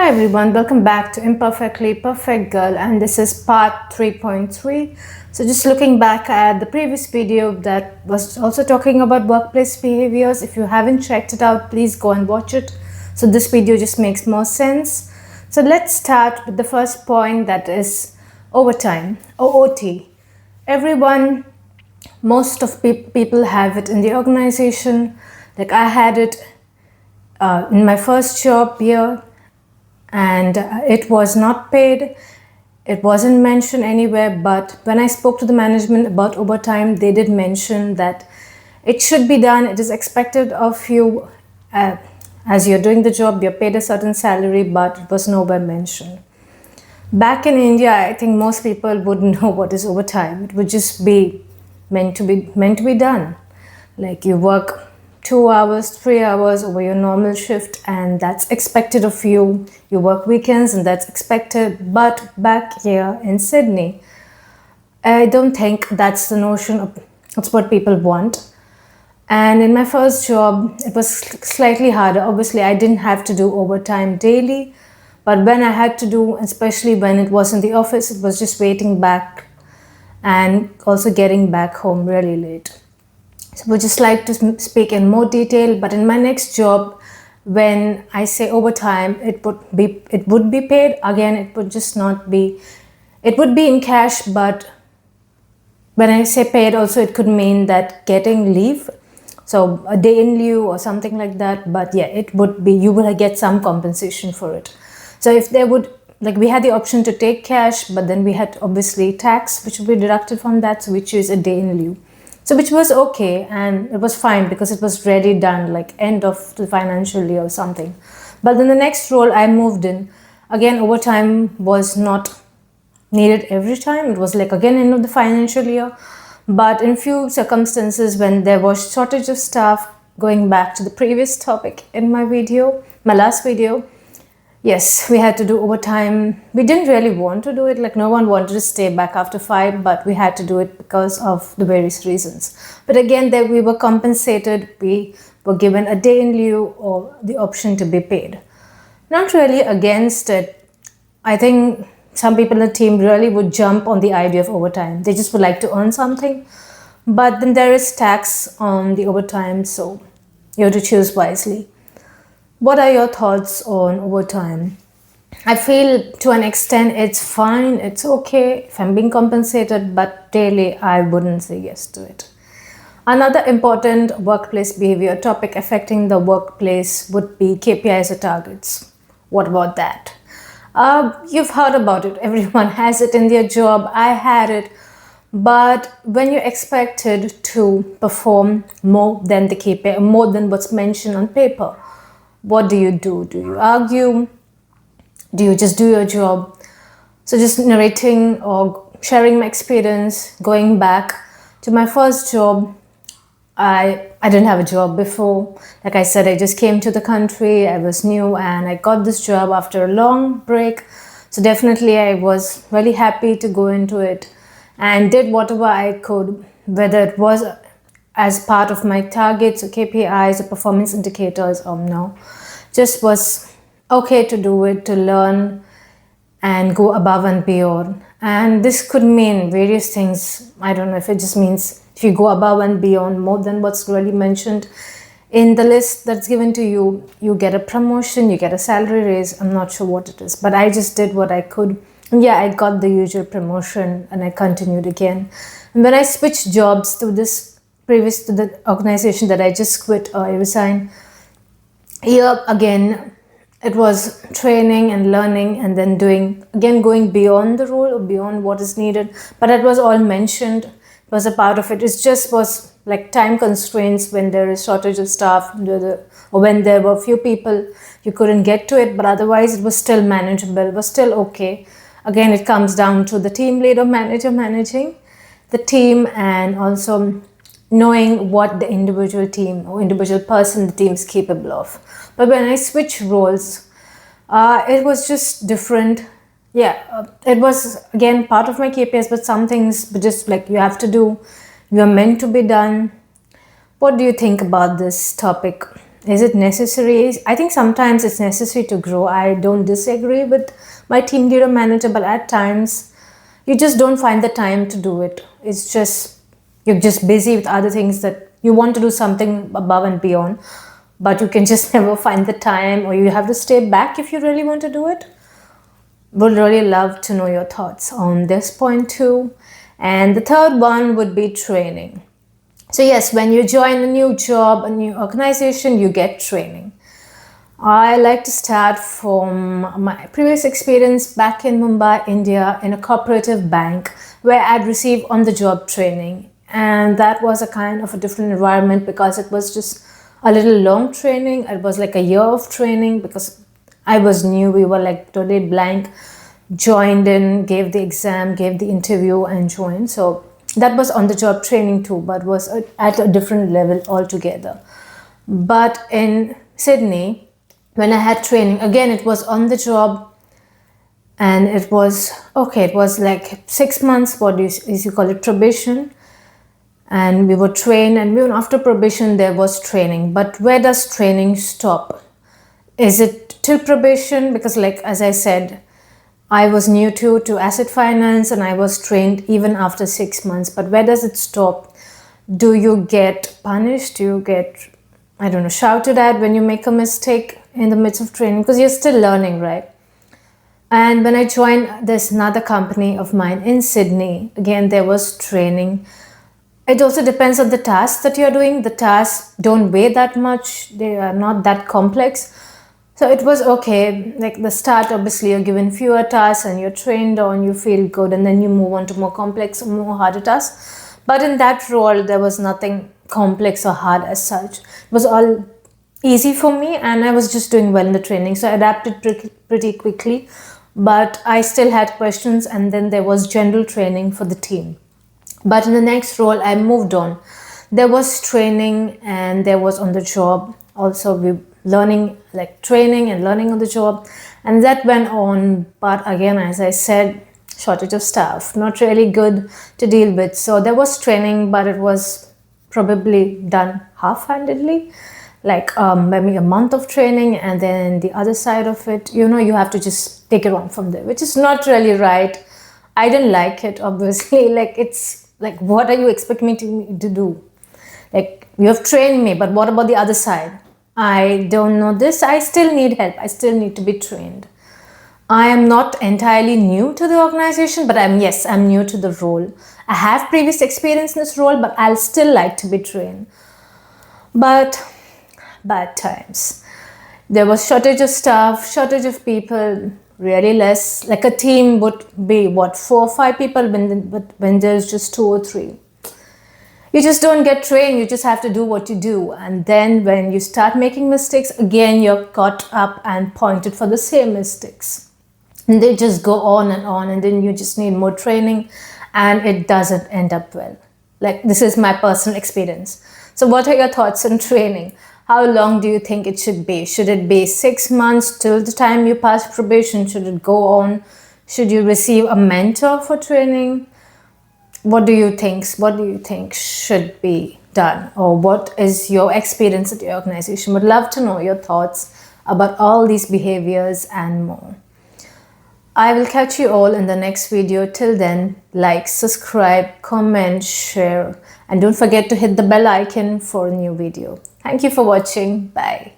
Hi everyone, welcome back to Imperfectly Perfect Girl, and this is part 3.3. So just looking back at the previous video that was also talking about workplace behaviors. If you haven't checked it out, please go and watch it. So this video just makes more sense. So let's start with the first point, that is overtime, OOT. Everyone, most of people have it in the organization. Like I had it in my first job here, and it was not paid. It wasn't mentioned anywhere, but when I spoke to the management about overtime, they did mention that it should be done. It is expected of you. As you're doing the job, you're paid a certain salary, but it was nowhere mentioned. Back in India, I think most people wouldn't know what is overtime. It would just be meant to be done. Like you work 2 hours, 3 hours over your normal shift, and that's expected of you. You work weekends and that's expected. But back here in Sydney, I don't think that's the notion of that's what people want. And in my first job, it was slightly harder. Obviously, I didn't have to do overtime daily, but when I had to do, especially when it was in the office, it was just waiting back and also getting back home really late. So I would just like to speak in more detail, but in my next job, when I say overtime, it would be paid. Again, it would just not be, it would be in cash, but when I say paid also, it could mean that getting leave, so a day in lieu or something like that. But yeah, it would be, you will get some compensation for it. So if there would, like we had the option to take cash, but then we had obviously tax, which would be deducted from that. So we choose a day in lieu. So which was okay, and it was fine because it was ready done, like end of the financial year or something. But then the next role I moved in, again overtime was not needed every time. It was like again end of the financial year. But in few circumstances when there was shortage of staff, going back to the previous topic in my last video, yes, we had to do overtime. We didn't really want to do it, like no one wanted to stay back after 5, but we had to do it because of the various reasons. But again, there we were compensated. We were given a day in lieu or the option to be paid. Not really against it. I think some people in the team really would jump on the idea of overtime. They just would like to earn something. But then there is tax on the overtime, so you have to choose wisely. What are your thoughts on overtime? I feel to an extent it's fine, it's okay if I'm being compensated, but daily I wouldn't say yes to it. Another important workplace behavior topic affecting the workplace would be KPIs or targets. What about that? You've heard about it. Everyone has it in their job. I had it. But when you're expected to perform more than the KPI, more than what's mentioned on paper, what do? Do you argue? Do you just do your job? So just narrating or sharing my experience, going back to my first job, I didn't have a job before. Like I said, I just came to the country, I was new, and I got this job after a long break. So definitely I was really happy to go into it and did whatever I could, whether it was as part of my targets or KPIs or performance indicators or no. Just was okay to do it, to learn and go above and beyond. And this could mean various things. I don't know if it just means if you go above and beyond more than what's really mentioned in the list that's given to you, you get a promotion, you get a salary raise. I'm not sure what it is, but I just did what I could. And yeah, I got the usual promotion and I continued again. And when I switched jobs to this previous to the organization that I just quit or I resigned, here again, it was training and learning and then going beyond the role or beyond what is needed. But it was all mentioned, it was a part of it. It just was like time constraints when there is shortage of staff or when there were few people, you couldn't get to it. But otherwise, it was still manageable, it was still okay. Again, it comes down to the team leader, manager managing the team and also knowing what the individual team or individual person the team is capable of. But when I switched roles, it was just different. Yeah, it was again part of my KPIs, but some things just like you have to do, you are meant to be done. What do you think about this topic? Is it necessary? I think sometimes it's necessary to grow. I don't disagree with my team leader manager, but at times you just don't find the time to do it. It's just, you're just busy with other things that you want to do something above and beyond, but you can just never find the time, or you have to stay back if you really want to do it. Would really love to know your thoughts on this point too. And the third one would be training. So yes, when you join a new job, a new organization, you get training. I like to start from my previous experience back in Mumbai, India, in a cooperative bank where I'd received on-the-job training. And that was a kind of a different environment because it was just a little long training. It was like a year of training because I was new. We were like totally blank, joined in, gave the exam, gave the interview and joined. So that was on the job training too, but was at a different level altogether. But in Sydney, when I had training, again, it was on the job, and it was okay. It was like 6 months, what you call it, probation. And we were trained, and even after probation, there was training. But where does training stop? Is it till probation? Because like, as I said, I was new to asset finance, and I was trained even after 6 months. But where does it stop? Do you get punished? Do you get, I don't know, shouted at when you make a mistake in the midst of training? Because you're still learning, right? And when I joined this another company of mine in Sydney, again, there was training. It also depends on the tasks that you're doing. The tasks don't weigh that much. They are not that complex. So it was okay. Like the start, obviously you're given fewer tasks and you're trained on, you feel good, and then you move on to more complex, more harder tasks. But in that role, there was nothing complex or hard as such. It was all easy for me, and I was just doing well in the training. So I adapted pretty quickly, but I still had questions, and then there was general training for the team. But in the next role, I moved on. There was training and there was on the job. Also, we learning, like training and learning on the job, and that went on. But again, as I said, shortage of staff, not really good to deal with. So there was training, but it was probably done half-handedly, like maybe a month of training, and then the other side of it, you have to just take it on from there, which is not really right. I didn't like it, obviously. Like, it's like, what are you expecting me to do? Like, you have trained me, but what about the other side? I don't know this. I still need help. I still need to be trained. I am not entirely new to the organization, but I'm new to the role. I have previous experience in this role, but I'll still like to be trained. But bad times. There was shortage of staff, shortage of people, really less. Like a team would be, 4 or 5 people when there's just 2 or 3. You just don't get trained. You just have to do what you do. And then when you start making mistakes, again, you're caught up and pointed for the same mistakes. And they just go on, and then you just need more training, and it doesn't end up well. Like, this is my personal experience. So what are your thoughts on training? How long do you think it should be? Should it be 6 months till the time you pass probation? Should it go on? Should you receive a mentor for training? What do you think? What do you think should be done? Or what is your experience at your organization? Would love to know your thoughts about all these behaviors and more. I will catch you all in the next video. Till then, like, subscribe, comment, share, and don't forget to hit the bell icon for a new video. Thank you for watching. Bye.